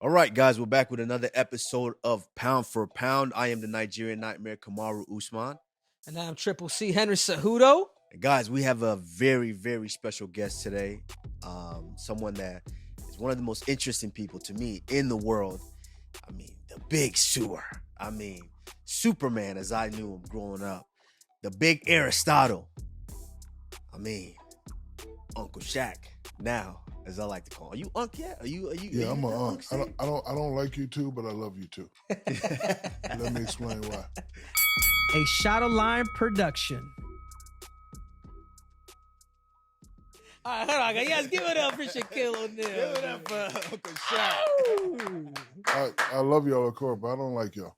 All right, guys, we're back with another episode of Pound for Pound. I am the Nigerian Nightmare, Kamaru Usman. And I'm Triple C Henry Cejudo. And guys, we have a very, very special guest today. Someone that is one of the most interesting people to me in the world. I mean, the big sewer. I mean, Superman as I knew him growing up. The big Aristotle. I mean, Uncle Shaq. Now, as I like to call him. Are you Unc yet? Are you Yeah, I'm an Unc. I don't like you too, but I love you too. Let me explain why. A Shot of Line production. All right, hold on. Yes, give it up for Shaquille O'Neal. Give it up for Uncle Shaq. I love y'all, of course, but I don't like y'all.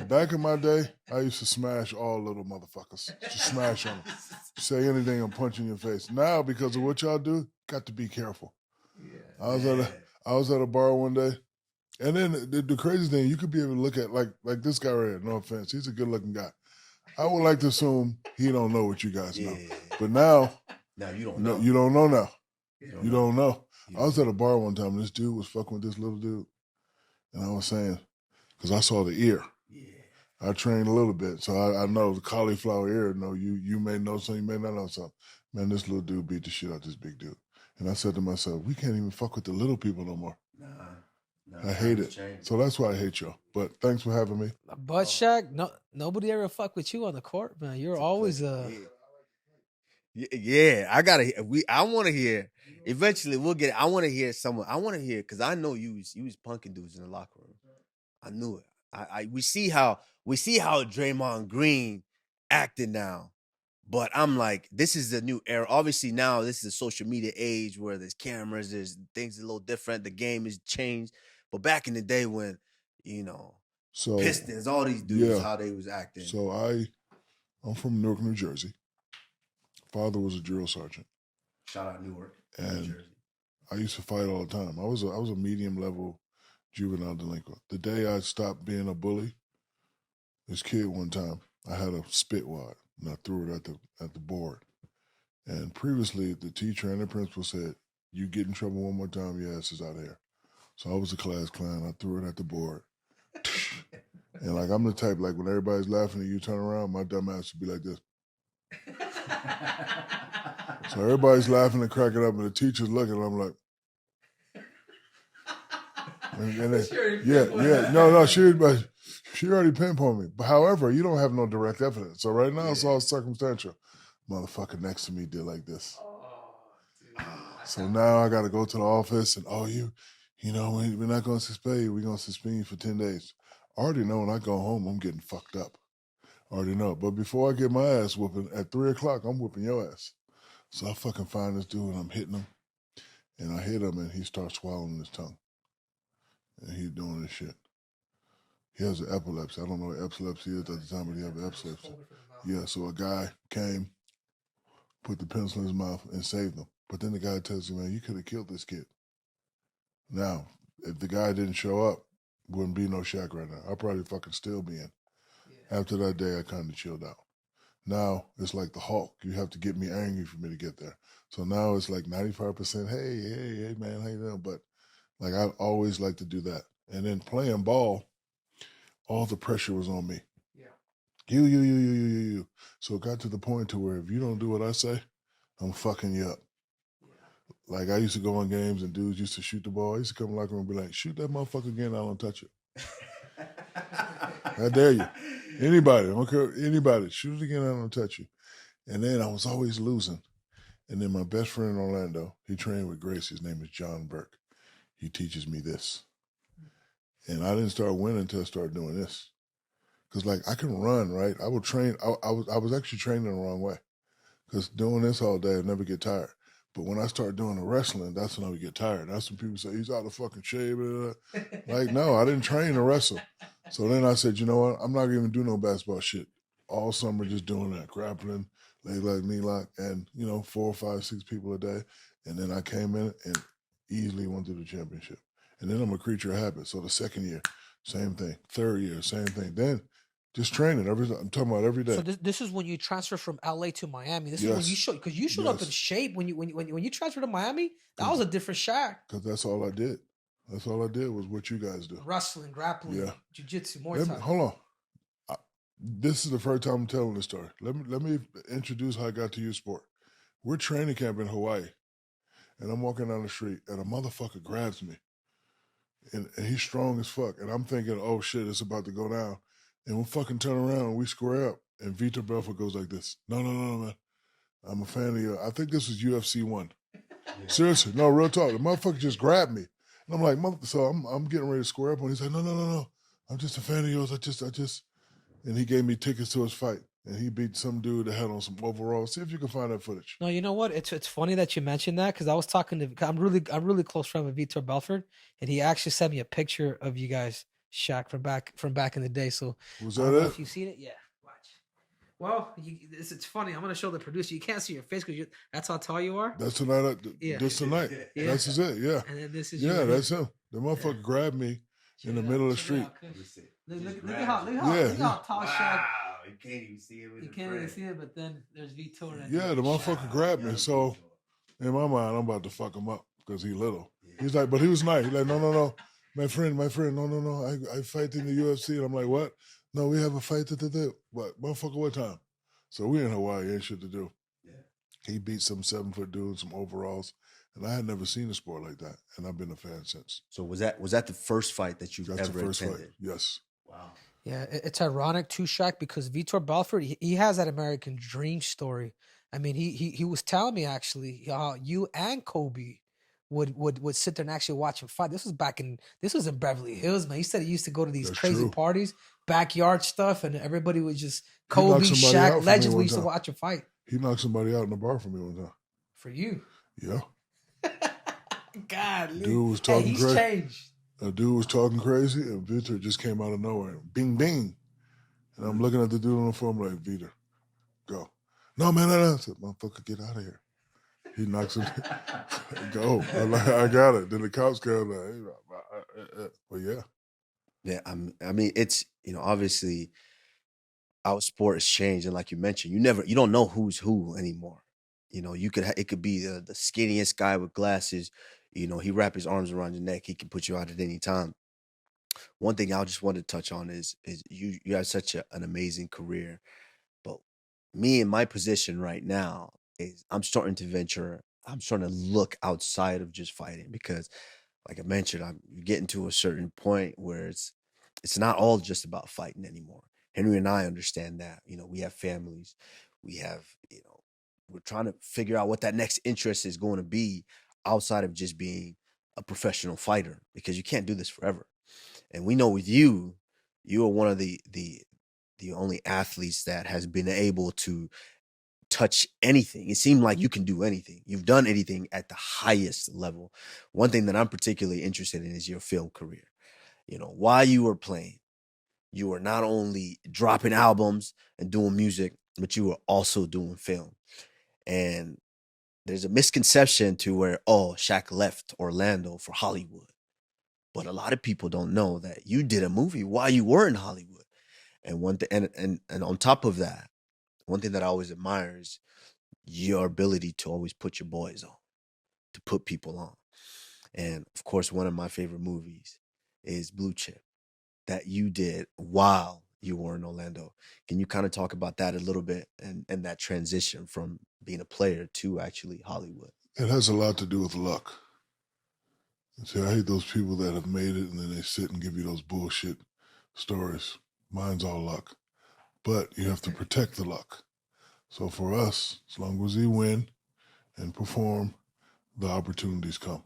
Back in my day, I used to smash all little motherfuckers. Just smash on them. Say anything and punch in your face. Now, because of what y'all do, got to be careful. Yeah, I was at a bar one day, and then the crazy thing, you could be able to look at like this guy right here. No offense, he's a good looking guy. I would like to assume he don't know what you guys know, but now you don't know. You don't know now. You don't know. I was at a bar one time, and this dude was fucking with this little dude, and I was saying, because I saw the ear. I trained a little bit, so I know the cauliflower ear. No, you may know something, you may not know something. Man, this little dude beat the shit out of this big dude. And I said to myself, we can't even fuck with the little people no more. Nah, I hate it. So that's why I hate y'all. But thanks for having me. But Shaq, nobody ever fuck with you on the court, man. You're always Yeah, I want to hear. Eventually, we'll get. I want to hear someone. I want to hear because I know you was punking dudes in the locker room. I knew it. We see how Draymond Green acting now, but I'm like, this is the new era. Obviously, now this is a social media age where there's cameras, there's things a little different. The game has changed, but back in the day when Pistons, all these dudes, how they was acting. So I'm from Newark, New Jersey. Father was a drill sergeant. Shout out Newark, and New Jersey. I used to fight all the time. I was a medium level juvenile delinquent. The day I stopped being a bully, this kid one time, I had a spit wad and I threw it at the board. And previously, the teacher and the principal said, "You get in trouble one more time, your ass is out of here." So I was a class clown. I threw it at the board. And like I'm the type, like when everybody's laughing and you turn around, my dumb ass would be like this. So everybody's laughing and cracking up, and the teacher's looking, and I'm like, she already pinpointed me. But however, you don't have no direct evidence. So right now it's all circumstantial. Motherfucker next to me did like this. So now I got to go to the office and we're not going to suspend you. We're going to suspend you for 10 days. I already know when I go home, I'm getting fucked up. I already know. But before I get my ass whooping, at 3 o'clock, I'm whooping your ass. So I fucking find this dude and I'm hitting him. And I hit him and he starts swallowing his tongue. And he's doing this shit. He has an epilepsy. I don't know what epilepsy is at the time, but he has epilepsy. Yeah, so a guy came, put the pencil in his mouth and saved him. But then the guy tells him, man, you could have killed this kid. Now, if the guy didn't show up, wouldn't be no Shaq right now. I'd probably fucking still be in. Yeah. After that day, I kind of chilled out. Now, it's like the Hulk. You have to get me angry for me to get there. So now it's like 95%, hey, man, how you doing? But like I always like to do that. And then playing ball, all the pressure was on me. Yeah. You. So it got to the point to where if you don't do what I say, I'm fucking you up. Yeah. Like I used to go on games and dudes used to shoot the ball. I used to come in the locker room and be like, shoot that motherfucker again, I don't touch it. I dare you. Anybody, I don't care, anybody, shoot it again, I don't touch you. And then I was always losing. And then my best friend in Orlando, he trained with Gracie. His name is John Burke. He teaches me this. And I didn't start winning until I started doing this. Because, like, I can run, right? I would train. I was actually training the wrong way. Because doing this all day, I'd never get tired. But when I start doing the wrestling, that's when I would get tired. That's when people say, he's out of fucking shape. Like, no, I didn't train to wrestle. So then I said, you know what? I'm not even doing no basketball shit. All summer just doing that, grappling, leg lock, knee lock, and, 4, 5, 6 people a day. And then I came in and easily went to the championship. And then I'm a creature of habit. So the second year, same thing. Third year, same thing. Then just training. I'm talking about every day. So this is when you transfer from LA to Miami. This is when you because you showed up in shape when you transferred to Miami. That was a different Shaq. Because that's all I did. That's all I did was what you guys do. Wrestling, grappling, Yeah. jiu-jitsu, Muay Thai. Hold on. This is the first time I'm telling this story. Let me introduce how I got to youth sport. We're training camp in Hawaii, and I'm walking down the street, and a motherfucker grabs me, and he's strong as fuck, and I'm thinking, oh shit, it's about to go down, and we fucking turn around and we square up, and Vitor Belfort goes like this. No, man. I'm a fan of you. I think this was UFC 1. Yeah. Seriously, no, real talk. The motherfucker just grabbed me, and I'm like, so I'm getting ready to square up, and he's like, no. I'm just a fan of yours. I just. And he gave me tickets to his fight. And he beat some dude that had on some overalls. See if you can find that footage. No, you know what? It's funny that you mentioned that because I was talking to I'm really close friend with Vitor Belfort, and he actually sent me a picture of you guys, Shaq, from back in the day. So was that it? If you've seen it, yeah. Watch. Well, it's funny. I'm gonna show the producer. You can't see your face because that's how tall you are. That's tonight. This tonight. Yeah. That's it. Yeah. And then this is that's him. The motherfucker grabbed me in the middle of the street. Look at how tall Shaq. You can't even see it. You can't even see it, but then there's Vitor. Yeah, the motherfucker grabbed me. So in my mind, I'm about to fuck him up because he's little. He's like, but he was nice. He's like, no. My friend, no. I fight in the UFC. And I'm like, what? No, we have a fight to do. What? Motherfucker, what time? So we in Hawaii, ain't shit to do. Yeah. He beat some 7-foot dude, some overalls. And I had never seen a sport like that. And I've been a fan since. So was that the first fight that you ever attended? That's the first fight, yes. Wow. Yeah, it's ironic too, Shaq, because Vitor Belfort, he has that American dream story. I mean, he was telling me actually how you and Kobe would sit there and actually watch him fight. This was in Beverly Hills, man. He said he used to go to these crazy parties, backyard stuff, and everybody was just Kobe, Shaq, legends. We used to watch him fight. He knocked somebody out in the bar for me one time. For you? Yeah. God, dude was talking he's crazy. Changed. A dude was talking crazy, and Vitor just came out of nowhere. Bing, bing. And I'm looking at the dude on the phone, like, Vitor, go. No, man, I said, motherfucker, get out of here. He knocks him. Go. I'm like, I got it. Then the cops come, like, well, yeah. Yeah, I mean, it's, obviously our sport has changed. And like you mentioned, you don't know who's who anymore. It could be the skinniest guy with glasses. He wrap his arms around your neck. He can put you out at any time. One thing I just wanted to touch on is you have such an amazing career, but me in my position right now is I'm starting to look outside of just fighting because, like I mentioned, I'm getting to a certain point where it's not all just about fighting anymore. Henry and I understand that. We have families, we have we're trying to figure out what that next interest is going to be outside of just being a professional fighter, because you can't do this forever. And we know with you are one of the only athletes that has been able to touch anything. It seemed like you can do anything. You've done anything at the highest level. One thing that I'm particularly interested in is your film career. While you were playing, you were not only dropping albums and doing music, but you were also doing film. And there's a misconception to where, Shaq left Orlando for Hollywood. But a lot of people don't know that you did a movie while you were in Hollywood. And and on top of that, one thing that I always admire is your ability to always put your boys on, to put people on. And of course, one of my favorite movies is Blue Chip that you did while you were in Orlando. Can you kind of talk about that a little bit and that transition from being a player to actually Hollywood? It has a lot to do with luck. See, I hate those people that have made it and then they sit and give you those bullshit stories. Mine's all luck. But you have to protect the luck. So for us, as long as we win and perform, the opportunities come.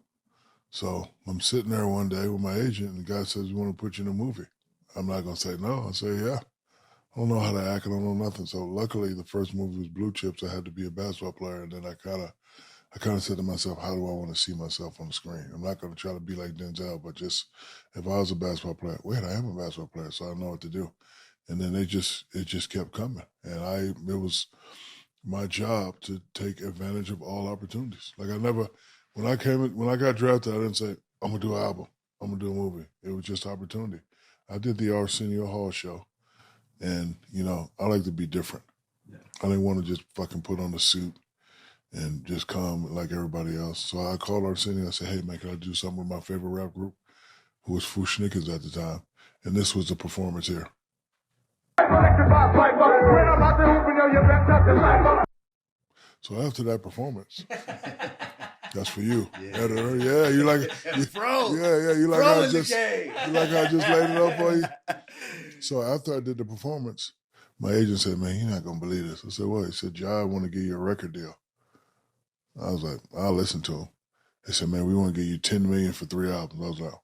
So I'm sitting there one day with my agent, and the guy says, we want to put you in a movie. I'm not going to say no. I'll say, yeah. I don't know how to act. I don't know nothing. So luckily, the first movie was Blue Chips. I had to be a basketball player. And then I kind of said to myself, how do I want to see myself on the screen? I'm not going to try to be like Denzel, but just if I was a basketball player, I am a basketball player, so I know what to do. And then it just kept coming. And it was my job to take advantage of all opportunities. Like when I got drafted, I didn't say, I'm going to do an album. I'm going to do a movie. It was just opportunity. I did the Arsenio Hall show. And, I like to be different. Yeah. I didn't want to just fucking put on a suit and just come like everybody else. So I called Arsenio. I said, hey, man, can I do something with my favorite rap group? who was Fushnikins at the time. And this was the performance here. So after that performance, that's for you. Yeah, you like Bro. Yeah, you like Bro how I in the just game. you like how I just laid it up for you. So after I did the performance, my agent said, "Man, you're not gonna believe this." I said, "What?" He said, "Jai, I want to give you a record deal." I was like, "I'll listen to him." They said, "Man, we want to give you $10 million for 3 albums." I was like,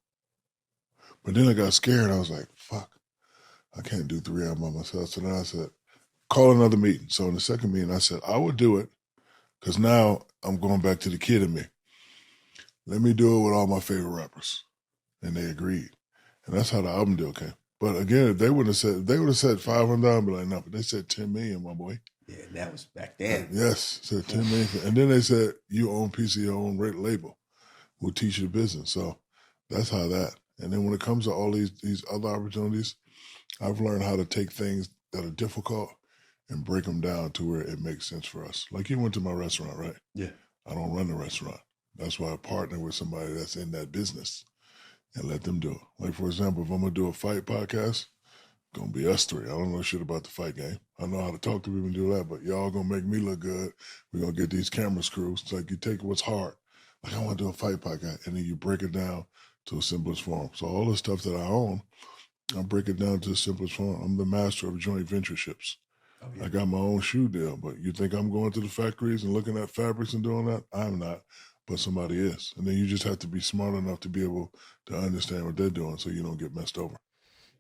but then I got scared. I was like, "Fuck, I can't do 3 albums by myself." So then I said, "Call another meeting." So in the second meeting, I said, "I would do it because now I'm going back to the kid in me. Let me do it with all my favorite rappers," and they agreed, and that's how the album deal came. But again, if they would have said 500, I'd be like, no, but they said 10 million, my boy. Yeah, that was back then. Yes, said 10 million. And then they said, you own a piece of your own label. We'll teach you the business. So that's how that. And then when it comes to all these other opportunities, I've learned how to take things that are difficult and break them down to where it makes sense for us. Like you went to my restaurant, right? Yeah. I don't run the restaurant. That's why I partner with somebody that's in that business and let them do it. Like, for example, if I'm going to do a fight podcast, going to be us 3. I don't know shit about the fight game. I know how to talk to people and do that, but y'all going to make me look good. We're going to get these camera screws. It's like you take what's hard. Like, I want to do a fight podcast, and then you break it down to a simplest form. So all the stuff that I own, I break it down to the simplest form. I'm the master of joint ventureships. Oh, yeah. I got my own shoe deal, but you think I'm going to the factories and looking at fabrics and doing that? I'm not, but somebody is. And then you just have to be smart enough to be able to understand what they're doing so you don't get messed over.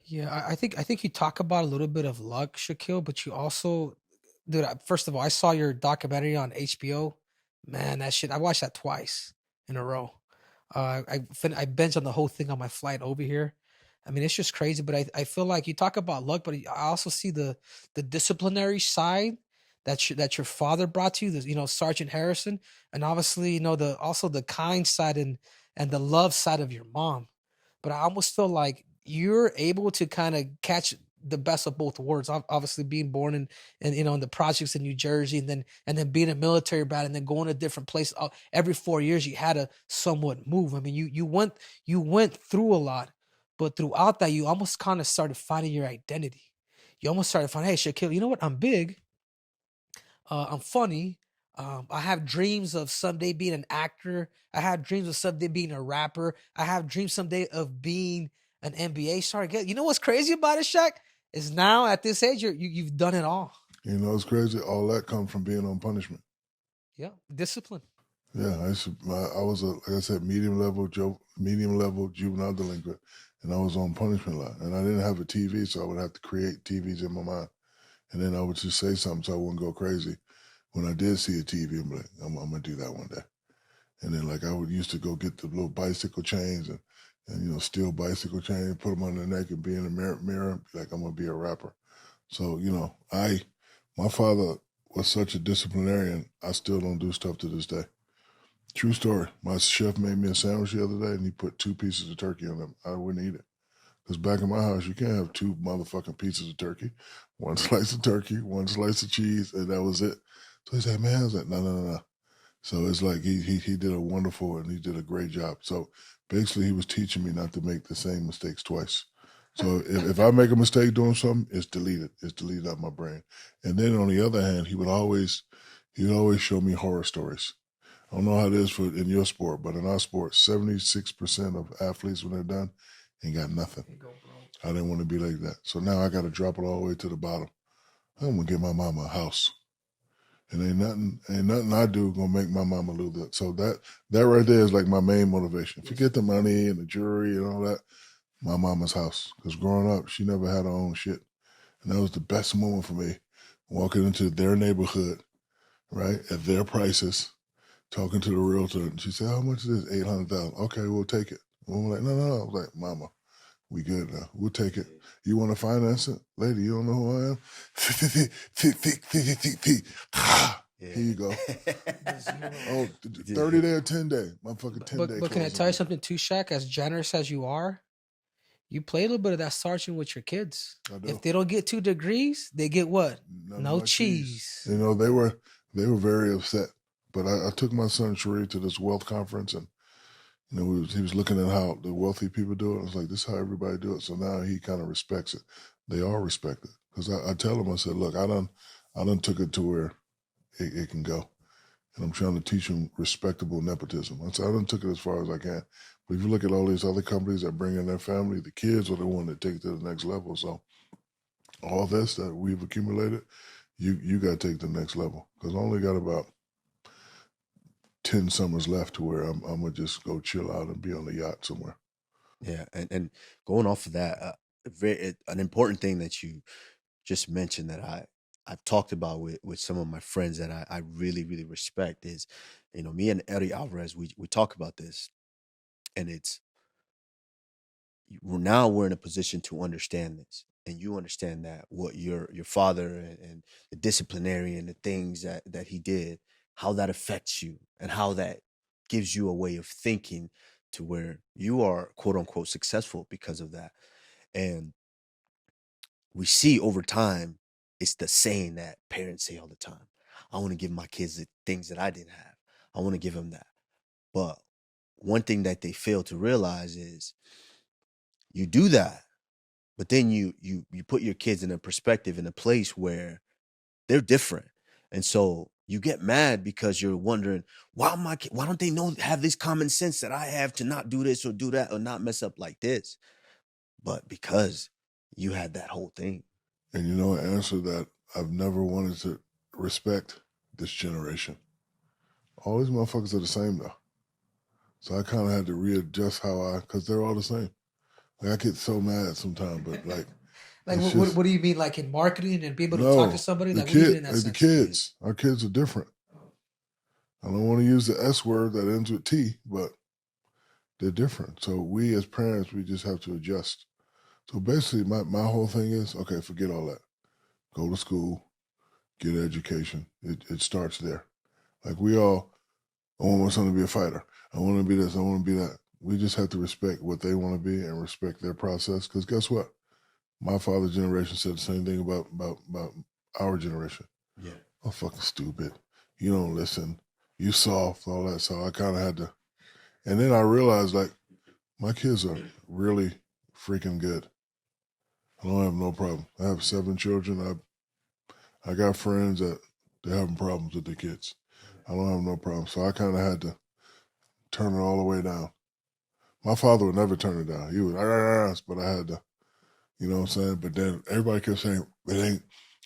Yeah, I think you talk about a little bit of luck, Shaquille, but you also, dude. First of all, I saw your documentary on HBO. Man, that shit, I watched that twice in a row. I binged on the whole thing on my flight over here. I mean, it's just crazy. But I feel like you talk about luck, but I also see the disciplinary side that your father brought to you. Sergeant Harrison, and obviously the kind side and the love side of your mom. But I almost feel like you're able to kind of catch the best of both worlds. Obviously, being born in the projects in New Jersey, and then being a military brat, and then going to different places. Every 4 years, you had to somewhat move. I mean, you went through a lot, but throughout that, you almost kind of started finding your identity. You almost started finding, hey, Shaquille, you know what? I'm big. I'm funny. I have dreams of someday being an actor. I have dreams of someday being a rapper. I have dreams someday of being an NBA star. You know what's crazy about it, Shaq? Is now at this age, you've done it all. You know, it's crazy. All that comes from being on punishment. Yeah, discipline. Yeah, I was like I said, medium level juvenile delinquent, and I was on punishment line, and I didn't have a TV, so I would have to create TVs in my mind, and then I would just say something so I wouldn't go crazy. When I did see a TV, I'm like, I'm gonna do that one day, and then like I would used to go get the little bicycle chains and steal bicycle chains, put them on the neck, and be in the mirror, like I'm gonna be a rapper. So my father was such a disciplinarian. I still don't do stuff to this day. True story. My chef made me a sandwich the other day, and he put 2 pieces of turkey on them. I wouldn't eat it. Because back in my house, you can't have 2 motherfucking pieces of turkey. 1 slice of turkey, 1 slice of cheese, and that was it. So he said, man, I was like, no. So it's like he did a wonderful, and he did a great job. So basically, he was teaching me not to make the same mistakes twice. So if I make a mistake doing something, it's deleted. It's deleted out of my brain. And then on the other hand, he would always show me horror stories. I don't know how it is in your sport, but in our sport, 76% of athletes, when they're done, ain't got nothing. I didn't want to be like that. So now I got to drop it all the way to the bottom. I'm going to get my mama a house. And ain't nothing I do going to make my mama lose that. So that right there is like my main motivation. Forget the money and the jewelry and all that. My mama's house. Because growing up, she never had her own shit. And that was the best moment for me. Walking into their neighborhood, right, at their prices, talking to the realtor, and she said, how much is this? $800,000. Okay, we'll take it. And I'm like, no. I was like, mama, we good now. We'll take it. You want to finance it? Lady, you don't know who I am? Here you go. 30-day or 10-day. Motherfucking 10-day. But can I tell you something too, Shaq? As generous as you are, you play a little bit of that sergeant with your kids. I do. If they don't get 2 degrees, they get what? No cheese. They were very upset. But I took my son Sharif to this wealth conference, and You know, he was looking at how the wealthy people do it. I was like, this is how everybody do it. So now he kind of respects it. They all respect it. Because I tell him, I said, look, I done took it to where it can go. And I'm trying to teach them respectable nepotism. I said, I done took it as far as I can. But if you look at all these other companies that bring in their family, the kids are the one that take it to the next level. So all this that we've accumulated, you got to take the next level. Because I only got about 10 summers left to where I'm going to just go chill out and be on the yacht somewhere. Yeah, and going off of that, an important thing that you just mentioned that I've talked about with some of my friends that I really really respect is, me and Eddie Alvarez, we talk about this, and it's we're in a position to understand this, and you understand that what your father and the disciplinary and the things that he did, how that affects you, and how that gives you a way of thinking to where you are quote unquote successful because of that. And we see over time, it's the saying that parents say all the time: I want to give my kids the things that I didn't have. I want to give them that. But one thing that they fail to realize is you do that, but then you put your kids in a perspective, in a place where they're different. And so you get mad because you're wondering, why don't they have this common sense that I have to not do this or do that or not mess up like this? But because you had that whole thing. And you know, an answer that I've never wanted to respect this generation. All these motherfuckers are the same though. So I kind of had to readjust because they're all the same. Like I get so mad sometimes, but like, Like, it's just, what do you mean? Like in marketing and be able to talk to somebody? Like, what do you mean in that the sense? kids, our kids are different. I don't want to use the S word that ends with T, but they're different. So we as parents, we just have to adjust. So basically, my whole thing is, okay, forget all that. Go to school, get an education. It starts there. Like I want my son to be a fighter. I want to be this. I want to be that. We just have to respect what they want to be and respect their process. Because guess what? My father's generation said the same thing about our generation. Yeah. I'm fucking stupid. You don't listen. You soft, all that. So I kind of had to. And then I realized, like, my kids are really freaking good. I don't have no problem. I have 7 children. I got friends that they're having problems with their kids. I don't have no problem. So I kind of had to turn it all the way down. My father would never turn it down. He would, but I had to, you know what I'm saying? But then everybody kept saying, it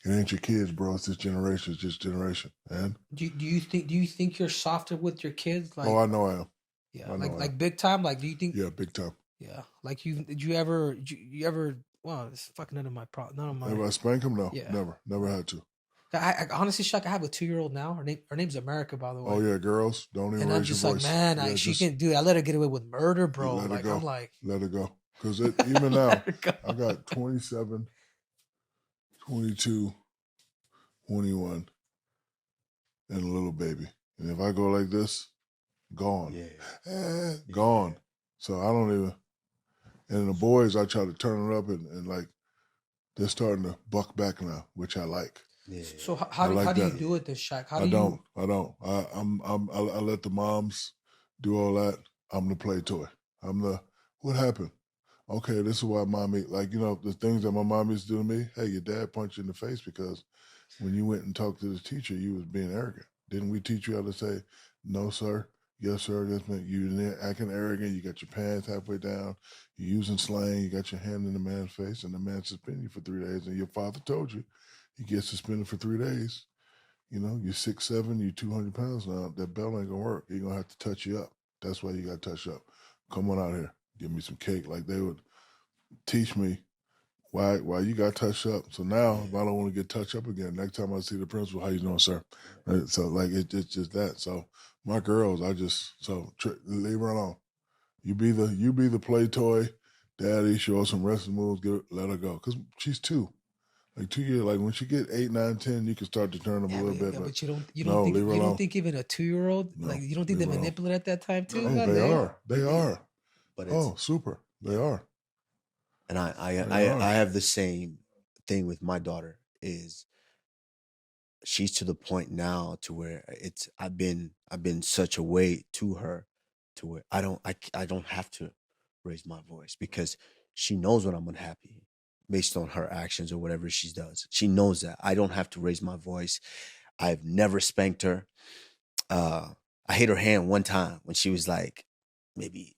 ain't your kids, bro. It's this generation. It's just generation. And Do you think you're softer with your kids? Like, I know I am. yeah, I know I am. like big time. Like, do you think? Yeah, big time. Yeah, like did you ever? Well, it's fucking none of my problem. None of my. Ever I spank him? No, Yeah. never had to. I honestly, Shaq, I have a 2-year-old now. Her name's America, by the way. Oh yeah, girls, don't even And I'm raise just your like, voice. man, Yeah, she can do it. I let her get away with murder, bro. let her Like, go. I'm like, Let her go. Because even now, let her go. I got 27, 22, 21, and a little baby. And if I go like this, gone. Yeah. Gone. So I don't even. And the boys, I try to turn it up and like they're starting to buck back now, which I like. Yeah. So how do you do it, this Shaq? I don't. I let the moms do all that. I'm the play toy. What happened? Okay, this is why mommy, like, the things that my mom used to do to me. Hey, your dad punched you in the face because when you went and talked to the teacher, you was being arrogant. Didn't we teach you how to say, no, sir? Yes, sir. Yes, man. You acting arrogant. You got your pants halfway down. You're using slang. You got your hand in the man's face, and the man suspended you for 3 days. And your father told you you get suspended for 3 days. You're 6'7", you're 200 pounds now. That belt ain't gonna work. You're gonna have to touch you up. That's why you got to touch up. Come on out here. Give me some cake. Like they would teach me why you got touched up. So now if I don't want to get touched up again, next time I see the principal, how you doing, sir? Right? So like it's just that. So my girls, leave her alone. You be the play toy, daddy. Show her some wrestling moves. Let her go because she's 2. Like 2 years, like when she get 8, 9, 10, you can start to turn them a little bit. But you don't leave her alone. don't think even a 2-year-old, No, like, you don't think they leave her alone. manipulate at that time too? Oh, God they damn. are. They are. But it's, Super. They are. and I have the same thing with my daughter. Is she's to the point now to where I've been such a weight to her to where I don't have to raise my voice because she knows when I'm unhappy based on her actions or whatever she does. She knows that I don't have to raise my voice. I've never spanked her. I hit her hand one time when she was like maybe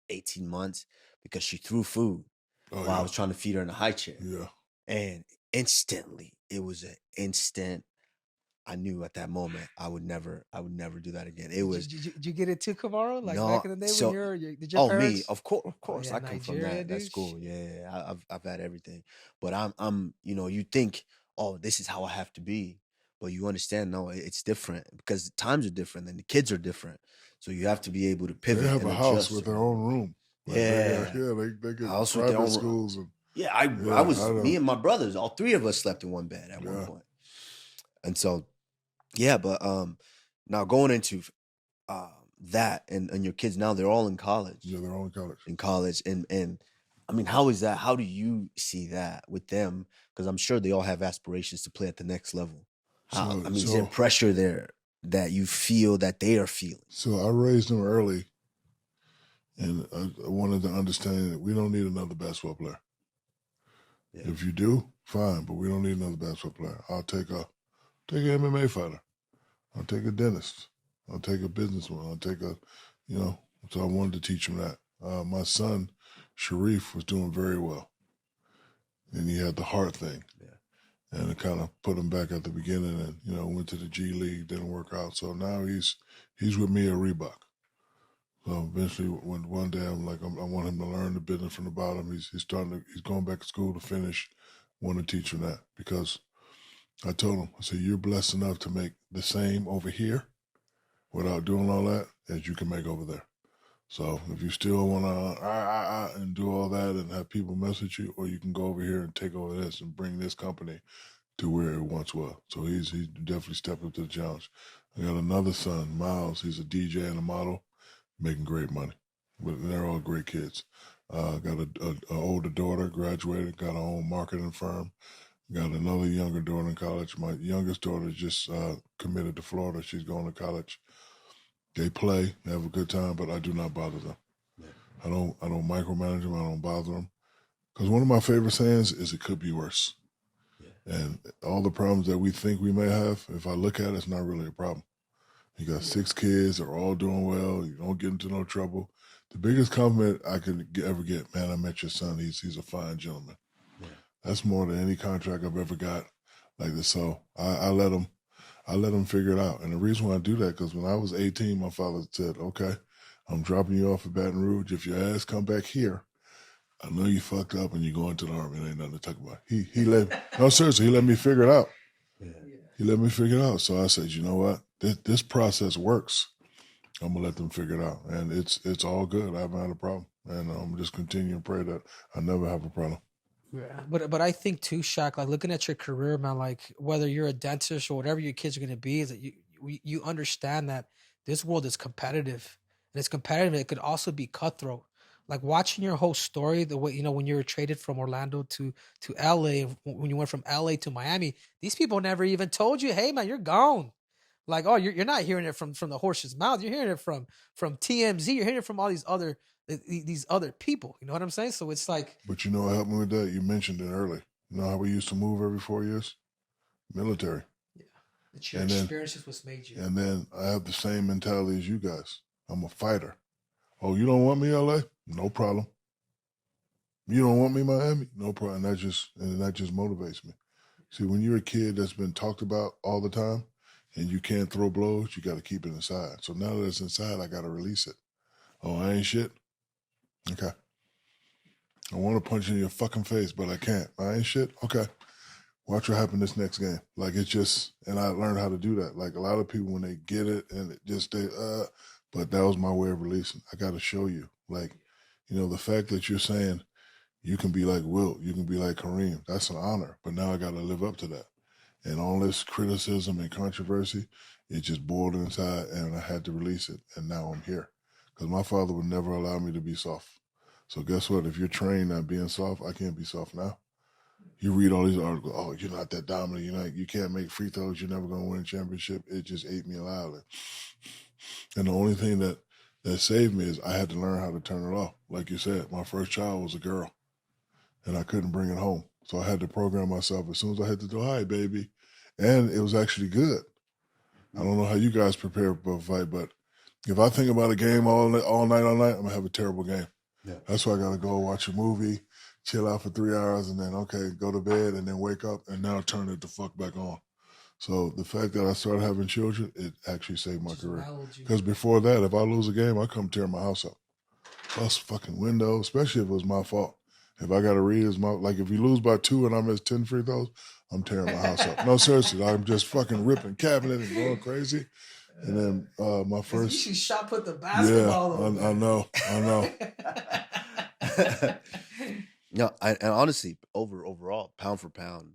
18 months because she threw food Oh, while I yeah. was trying to feed her in a high chair. Yeah. And instantly, it was an instant. I knew at that moment I would never do that again. It was Did you get it too, Kamaru? Like no. back in the day when So did your me, parents? of Oh course, yeah, I come from Nigeria, that dude. school. Yeah, I've had everything, but I'm you think, oh, this is how I have to be, but you understand, no, it's different because the times are different and the kids are different, so you have to be able to They pivot have and a house adjust with their around own room. it. Like Yeah, they get house with their private own. schools and Yeah, I I was me don't. and my brothers, all three of us slept in one bed at one Yeah. point, and so yeah, but now going into uh, that and your kids now they're all in college. Yeah, they're all in college. And I mean, how is that? How do you see that with them? Because I'm sure they all have aspirations to play at the next level. How, I mean, is there pressure there that you feel that they are feeling? So I raised them early, and I wanted to understand that we don't need another basketball player. Yeah. If you do, fine, but we don't need another basketball player. I'll take an MMA fighter. I'll take a dentist. I'll take a businessman. I'll take a, So I wanted to teach him that. My son, Sharif, was doing very well, and he had the heart thing. Yeah. And it kind of put him back at the beginning, and went to the G League, didn't work out. So now he's with me at Reebok. So eventually, when one day I'm like, I want him to learn the business from the bottom. He's going back to school to finish. Want to teach him that because I told him, I said, you're blessed enough to make the same over here without doing all that as you can make over there. So if you still want to and do all that and have people message you, or you can go over here and take over this and bring this company to where it once was. So he's definitely stepped up to the challenge. I got another son, Miles. He's a DJ and a model, making great money. But they're all great kids. Got a older daughter, graduated, got her own marketing firm. Got another younger daughter in college. My youngest daughter just committed to Florida. She's going to college. They play, they have a good time, but I do not bother them. Yeah. I don't micromanage them. I don't bother them. Because one of my favorite sayings is it could be worse. Yeah. And all the problems that we think we may have, if I look at it, it's not really a problem. You got 6 kids, they're all doing well. You don't get into no trouble. The biggest compliment I could ever get, man, I met your son. He's a fine gentleman. Yeah. That's more than any contract I've ever got like this. So I let them figure it out. And the reason why I do that, because when I was 18, my father said, okay, I'm dropping you off at Baton Rouge. If your ass come back here, I know you fucked up and you're going to the Army. There ain't nothing to talk about. No, seriously, he let me figure it out. Yeah. He let me figure it out. So I said, you know what? This process works. I'm going to let them figure it out. And it's all good. I haven't had a problem. And I'm just continuing to pray that I never have a problem. Yeah, but I think too, Shaq, like looking at your career, man, like whether you're a dentist or whatever your kids are going to be, is that you understand that this world is competitive, and it's competitive. It could also be cutthroat. Like watching your whole story, the way when you were traded from Orlando to LA, when you went from LA to Miami, these people never even told you, hey man, you're gone. Like, oh, you're not hearing it from the horse's mouth. You're hearing it from TMZ. You're hearing it from all these other people. You know what I'm saying? So it's like. But you know what helped me with that? You mentioned it early. You know how we used to move every 4 years? Military. Yeah. It's your experiences was made you. And then I have the same mentality as you guys. I'm a fighter. Oh, you don't want me, LA? No problem. You don't want me, Miami? No problem. And that just motivates me. See, when you're a kid that's been talked about all the time and you can't throw blows, you got to keep it inside. So now that it's inside, I got to release it. Oh, I ain't shit? Okay. I want to punch you in your fucking face, but I can't. I ain't shit? Okay. Watch what happens this next game. Like, it's just, and I learned how to do that. Like, a lot of people, when they get it and it just, but that was my way of releasing. I got to show you. Like, the fact that you're saying you can be like Wilt, you can be like Kareem, that's an honor. But now I got to live up to that. And all this criticism and controversy, it just boiled inside, and I had to release it. And now I'm here. Because my father would never allow me to be soft. So guess what? If you're trained on being soft, I can't be soft now. You read all these articles, oh, you're not that dominant. You can't make free throws. You're never going to win a championship. It just ate me alive. And the only thing that that saved me is I had to learn how to turn it off. Like you said, my first child was a girl, and I couldn't bring it home. So I had to program myself as soon as I hit the door, hi, baby. And it was actually good. I don't know how you guys prepare for a fight, but if I think about a game all night, I'm going to have a terrible game. Yeah. That's why I got to go watch a movie, chill out for 3 hours, and then, go to bed, and then wake up, and now turn it the fuck back on. So the fact that I started having children, it actually saved my career. Because before that, if I lose a game, I come tear my house up. Bust fucking windows, especially if it was my fault. If I got to read his mouth, like if you lose by 2 and I miss 10 free throws, I'm tearing my house up. No, seriously, I'm just fucking ripping cabinet and going crazy. And then my first, you should shot put the basketball. Yeah, I know. No, and honestly, overall, pound for pound,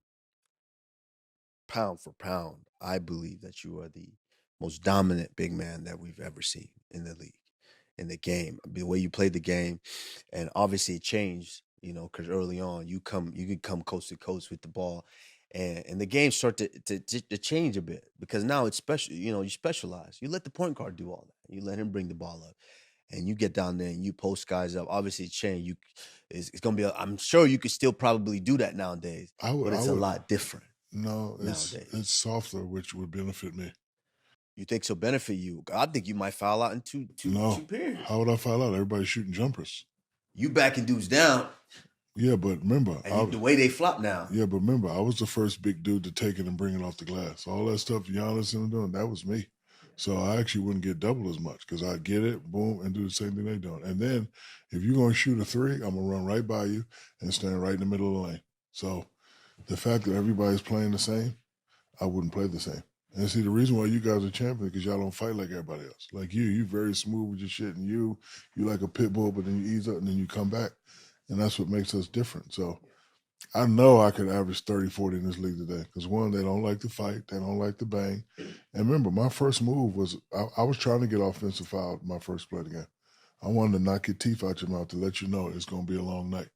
I believe that you are the most dominant big man that we've ever seen in the league, in the game. The way you played the game, and obviously it changed, because early on you could come coast to coast with the ball, and the game start to change a bit because now it's special. You specialize. You let the point guard do all that. You let him bring the ball up, and you get down there and you post guys up. Obviously, it's changed. It's gonna be. I'm sure you could still probably do that nowadays, but it's a lot different. No, it's softer, which would benefit me. You think so? Benefit you? I think you might foul out in two periods. How would I foul out? Everybody's shooting jumpers. You backing dudes down. Yeah, but remember, the way they flop now. Yeah, but remember, I was the first big dude to take it and bring it off the glass. All that stuff Giannis and doing, that was me. So I actually wouldn't get double as much because I'd get it, boom, and do the same thing they're doing. And then if you're going to shoot a 3, I'm going to run right by you and stand right in the middle of the lane. So the fact that everybody's playing the same, I wouldn't play the same. And see, the reason why you guys are champions because y'all don't fight like everybody else. Like you very smooth with your shit, and you like a pit bull, but then you ease up and then you come back. And that's what makes us different. So I know I could average 30, 40 in this league today because, one, they don't like to fight. They don't like to bang. And remember, my first move was I was trying to get offensive foul my first play again. I wanted to knock your teeth out your mouth to let you know it's going to be a long night.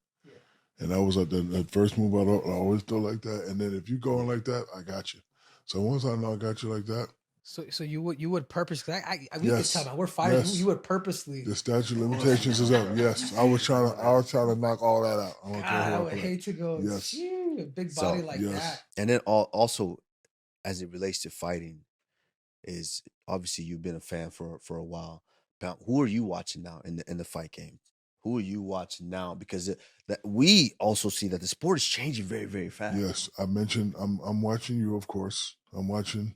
And that was the first move I always throw like that. And then if you going like that, I got you. So once I know I got you like that. So you would purposely, we yes, can tell we're fighting. Yes. You would purposely. The statute of limitations is up. Yes, I was trying to knock all that out. I would hate to go. Yes, a big body like that. And then also, as it relates to fighting, is obviously you've been a fan for a while. Who are you watching now in the fight game? Who are you watching now? Because that we also see that the sport is changing very, very fast. Yes, I mentioned I'm watching you, of course. I'm watching.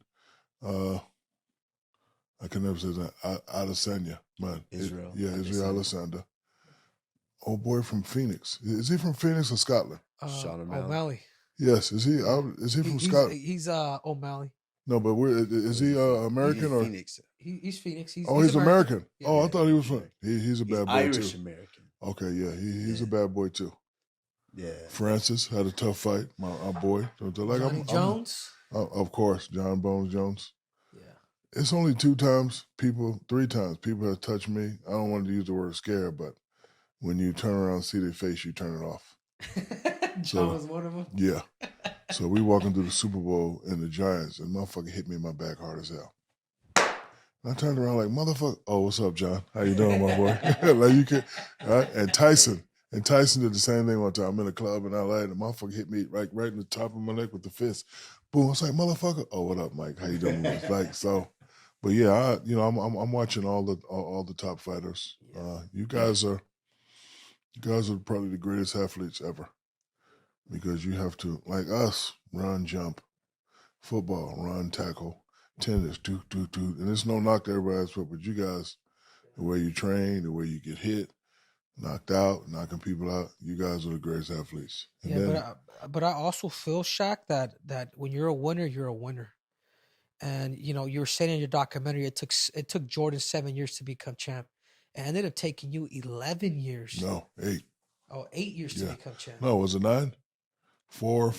I can never say that. Adesanya, man. Israel. Israel Adesanya. Old boy from Phoenix. Is he from Phoenix or Scotland? Sean O'Malley. Yes. Is he from Scotland? He's O'Malley. No, but is he American or Phoenix? He's Phoenix. He's American. Yeah, I thought he was from. He's a bad boy Irish too. American. Okay, yeah, he's a bad boy too. Yeah. Francis had a tough fight. My boy. Johnny Jones. Of course, John Bones Jones. Yeah. It's only 3 times people have touched me. I don't want to use the word scare, but when you turn around and see their face, you turn it off. John was one of them? Yeah. So we walking through the Super Bowl and the Giants, and motherfucker hit me in my back hard as hell. And I turned around like, motherfucker, oh, what's up, John? How you doing, my boy? Like you could, right? And Tyson did the same thing one time. I'm in a club in LA, and the motherfucker hit me right in the top of my neck with the fist. Boom! I was like, motherfucker. Oh, what up, Mike? How you doing? Like so, but yeah, I'm watching all the top fighters. You guys are probably the greatest athletes ever because you have to, like us, run, jump, football, run, tackle, tennis, do, and it's no knock to everybody else, but you guys, the way you train, the way you get hit, knocked out, knocking people out, you guys are the greatest athletes. And but I also feel, Shaq, that when you're a winner, you're a winner. And you were saying in your documentary, it took Jordan 7 years to become champ. It ended up taking you 11 years. No, 8. Oh, 8 years to become champ. No, was it 9? 4.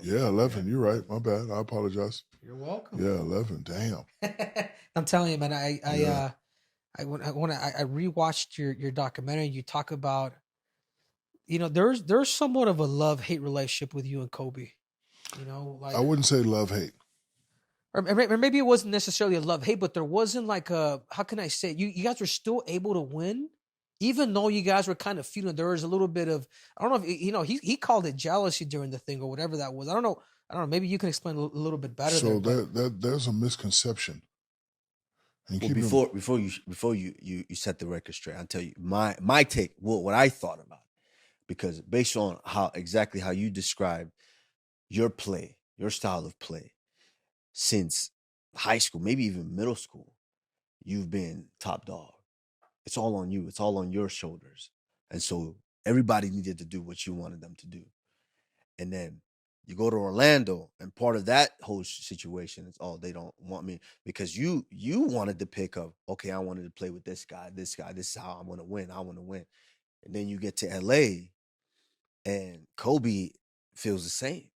Yeah, 11. You're right. My bad. I apologize. You're welcome. Yeah, 11. Damn. I'm telling you, man. I rewatched your documentary. You talk about, there's somewhat of a love-hate relationship with you and Kobe. Like, I wouldn't say love-hate. or maybe it wasn't necessarily a love hate, but there wasn't like a, how can I say it? You guys were still able to win, even though you guys were kind of feeling there was a little bit of, I don't know if he called it jealousy during the thing or whatever that was. I don't know. Maybe you can explain a little bit better. So there, there's a misconception. And Well, before you set the record straight, I'll tell you my take, what I thought about it. Because based on exactly how you described your play, your style of play, since high school, maybe even middle school, you've been top dog. It's all on you. It's all on your shoulders. And so everybody needed to do what you wanted them to do. And then you go to Orlando, and part of that whole situation is, oh, they don't want me because you wanted to pick up, okay, I wanted to play with this guy, this is how I'm gonna win. I want to win. And then you get to LA and Kobe feels the same.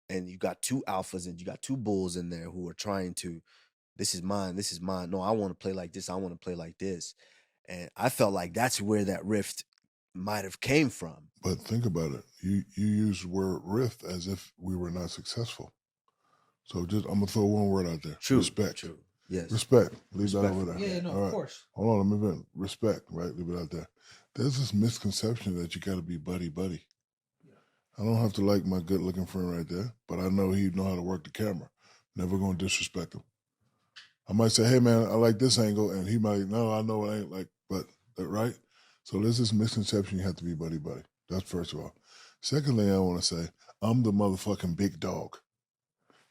And you got two alphas and you got two bulls in there who are trying to, this is mine, this is mine. No, I want to play like this, I want to play like this. And I felt like that's where that rift might have came from. But think about it. You use the word rift as if we were not successful. So I'm gonna throw one word out there. True. Respect. True. Yes. Respect. Leave that over there. Yeah, no, All of right. course. Hold on, let me vent. Respect, right? Leave it out there. There's this misconception that you gotta be buddy. I don't have to like my good looking friend right there, but I know he know how to work the camera. Never gonna disrespect him. I might say, hey man, I like this angle, and he might, no, I know it ain't like, but right? So there's this misconception you have to be buddy. That's first of all. Secondly, I want to say, I'm the motherfucking big dog.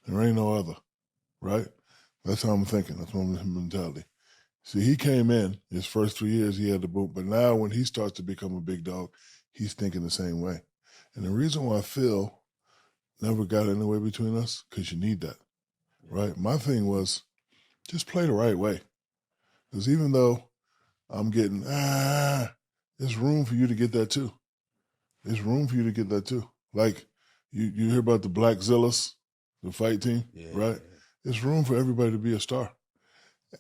There ain't no other, right? That's how I'm thinking. That's my mentality. See, he came in, his first 3 years, he had the boot, but now when he starts to become a big dog, he's thinking the same way. And the reason why Phil never got in the way between us, because you need that, right? My thing was, just play the right way. Because even though I'm getting, there's room for you to get that too. There's room for you to get that too. Like, you hear about the Black Zillas, the fight team, right? There's room for everybody to be a star.